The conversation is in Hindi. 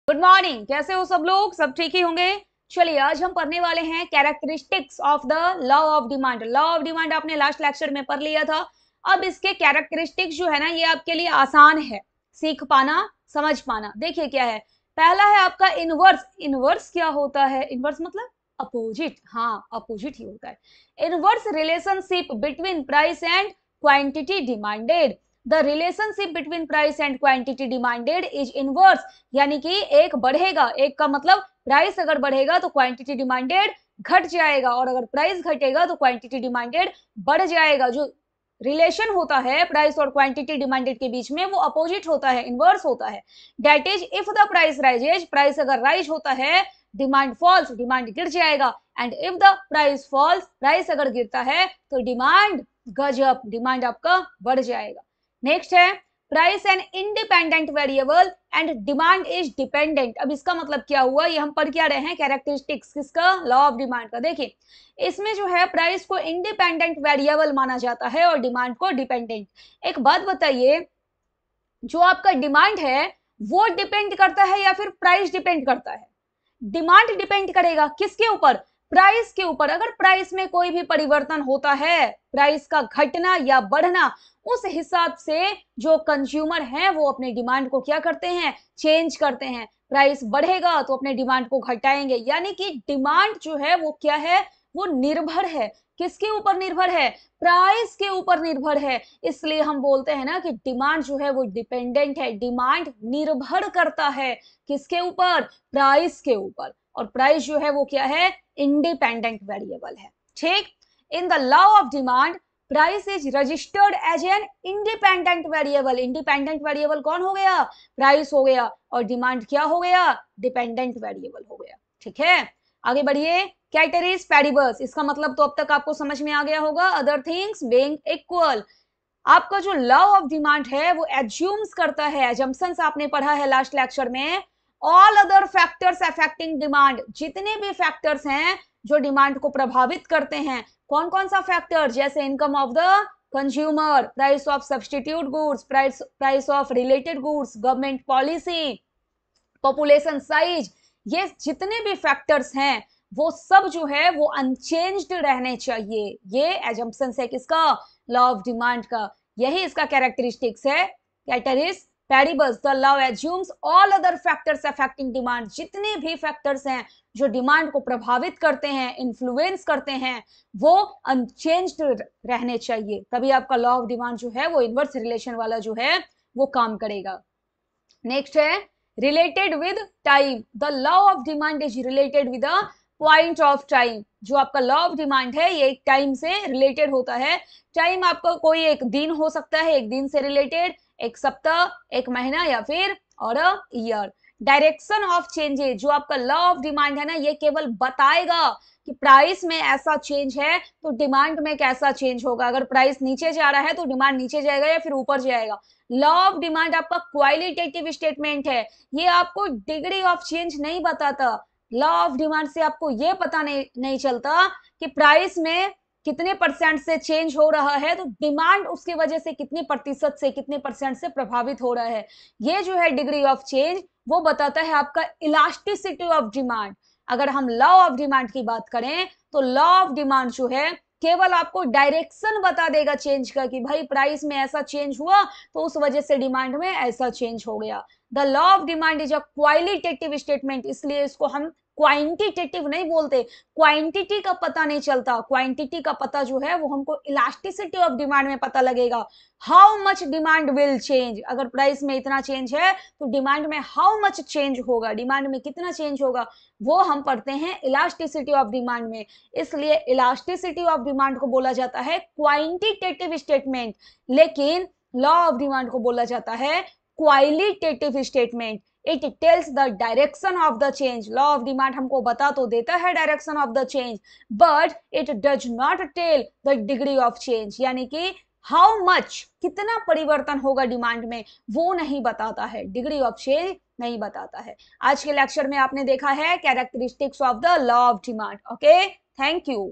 गुड मॉर्निंग, कैसे हो सब लोग? सब ठीक ही होंगे। चलिए आज हम पढ़ने वाले हैं characteristics of the law of demand. Law of demand आपने लास्ट लेक्चर में पढ़ लिया था। अब इसके कैरेक्टरिस्टिक्स जो है ना, ये आपके लिए आसान है सीख पाना, समझ पाना। देखिए क्या है। पहला है आपका इनवर्स। इनवर्स क्या होता है? इनवर्स मतलब अपोजिट। हाँ, अपोजिट ही होता है। Inverse relationship between price and quantity demanded. The relationship between price and quantity demanded is inverse. यानी कि एक बढ़ेगा, एक का मतलब प्राइस अगर बढ़ेगा तो क्वांटिटी डिमांडेड घट जाएगा, और अगर प्राइस घटेगा तो क्वांटिटी डिमांडेड बढ़ जाएगा। जो रिलेशन होता है प्राइस और क्वांटिटी डिमांडेड के बीच में, वो अपोजिट होता है, इनवर्स होता है। That is if the price rises, price अगर राइज होता है, डिमांड फॉल्स, डिमांड गिर जाएगा। And if the price falls, price अगर गिरता है तो डिमांड गजब, डिमांड आपका बढ़ जाएगा। नेक्स्ट है price N independent variable and demand is dependent. अब इसका मतलब क्या हुआ, ये हम पढ़ क्या रहे हैं, कैरेक्टरिस्टिक्स किसका, लॉ ऑफ डिमांड का। देखिए इसमें जो है प्राइस को इंडिपेंडेंट वेरिएबल माना जाता है और डिमांड को डिपेंडेंट। एक बात बताइए, जो आपका डिमांड है वो डिपेंड करता है या फिर प्राइस डिपेंड करता है? डिमांड डिपेंड करेगा किसके ऊपर? प्राइस के ऊपर। अगर प्राइस में कोई भी परिवर्तन होता है, प्राइस का घटना या बढ़ना, उस हिसाब से जो कंज्यूमर हैं वो अपने डिमांड को क्या करते हैं, चेंज करते हैं। प्राइस बढ़ेगा तो अपने डिमांड को घटाएंगे। यानी कि डिमांड जो है वो क्या है, वो निर्भर है। किसके ऊपर निर्भर है? प्राइस के ऊपर निर्भर है। इसलिए हम बोलते हैं ना कि डिमांड जो है वो डिपेंडेंट है, डिमांड निर्भर करता है किसके ऊपर, प्राइस के ऊपर। और प्राइस जो है वो क्या है, इंडिपेंडेंट वेरिएबल है। ठीक। In the law of demand price is registered as an independent variable. Independent variable कौन हो गया? प्राइस हो गया। और डिमांड क्या हो गया? डिपेंडेंट वेरिएबल हो गया। ठीक है, आगे बढ़िए। कैटेरिस पैरिबस, इसका मतलब तो अब तक आपको समझ में आ गया होगा, अदर थिंग्स बीइंग इक्वल। आपका जो लॉ ऑफ डिमांड है वो एज्यूम्स करता है, एजम्पशंस आपने पढ़ा है लास्ट लेक्चर में, all other factors affecting demand. जितने भी फैक्टर्स हैं जो डिमांड को प्रभावित करते हैं, कौन कौन सा फैक्टर, जैसे income of the consumer, price of substitute goods, price of related goods, government policy, population size, ये जितने भी फैक्टर्स हैं वो सब जो है वो अनचेंज्ड रहने चाहिए। ये एजम्पशन है किसका, लॉ ऑफ डिमांड का। यही इसका कैरेक्टरिस्टिक्स है, ceteris paribus. The law assumes all other factors affecting demand. जितने भी फैक्टर्स हैं जो डिमांड को प्रभावित करते हैं, इन्फ्लुएंस करते हैं, वो अनचेंज्ड रहने चाहिए। तभी आपका लॉ ऑफ डिमांड जो है वो इनवर्स रिलेशन वाला जो है वो काम करेगा। नेक्स्ट है related with time. The law of demand is related with the point of time. जो आपका लॉ ऑफ डिमांड है ये एक टाइम से रिलेटेड होता है। टाइम आपका कोई एक दिन हो सकता है, एक दिन से रिलेटेड, एक सप्ताह, एक महीना, या फिर और ईयर। डायरेक्शन ऑफ चेंजेस, जो आपका लॉ ऑफ डिमांड है ना, ये केवल बताएगा कि प्राइस में ऐसा चेंज है तो डिमांड में कैसा चेंज होगा। अगर प्राइस नीचे जा रहा है तो डिमांड नीचे जाएगा या फिर ऊपर जाएगा। लॉ ऑफ डिमांड आपका क्वालिटेटिव स्टेटमेंट है, ये आपको डिग्री ऑफ चेंज नहीं बताता। लॉ ऑफ डिमांड से आपको ये पता नहीं चलता कि प्राइस में कितने परसेंट से चेंज हो रहा है, तो डिमांड उसकी वजह से कितने प्रतिशत से, कितने परसेंट से प्रभावित हो रहा है। ये जो है डिग्री ऑफ चेंज, वो बताता है आपका इलास्टिसिटी ऑफ डिमांड। अगर हम लॉ ऑफ डिमांड की बात करें तो लॉ ऑफ डिमांड जो है केवल आपको डायरेक्शन बता देगा चेंज का, कि भाई प्राइस में ऐसा चेंज हुआ तो उस वजह से डिमांड में ऐसा चेंज हो गया। The law of demand is a qualitative statement, इसलिए इसको हम क्वांटिटेटिव नहीं बोलते। क्वांटिटी का पता नहीं चलता, क्वांटिटी का पता जो है वो हमको इलास्टिसिटी ऑफ डिमांड में पता लगेगा। How much demand will change, अगर प्राइस में इतना चेंज है तो डिमांड में हाउ मच चेंज होगा, डिमांड में कितना चेंज होगा, वो हम पढ़ते हैं इलास्टिसिटी ऑफ डिमांड में। इसलिए इलास्टिसिटी ऑफ डिमांड को बोला जाता है क्वांटिटेटिव स्टेटमेंट, लेकिन लॉ ऑफ डिमांड को बोला जाता है qualitative statement. It tells the direction of the change. Law of demand हमको बता तो देता है direction of the change, but it does not tell the degree of change, यानी कि हाउ मच, कितना परिवर्तन होगा डिमांड में, वो नहीं बताता है, डिग्री ऑफ चेंज नहीं बताता है। आज के लेक्चर में आपने देखा है characteristics of the law of demand. Okay, thank you.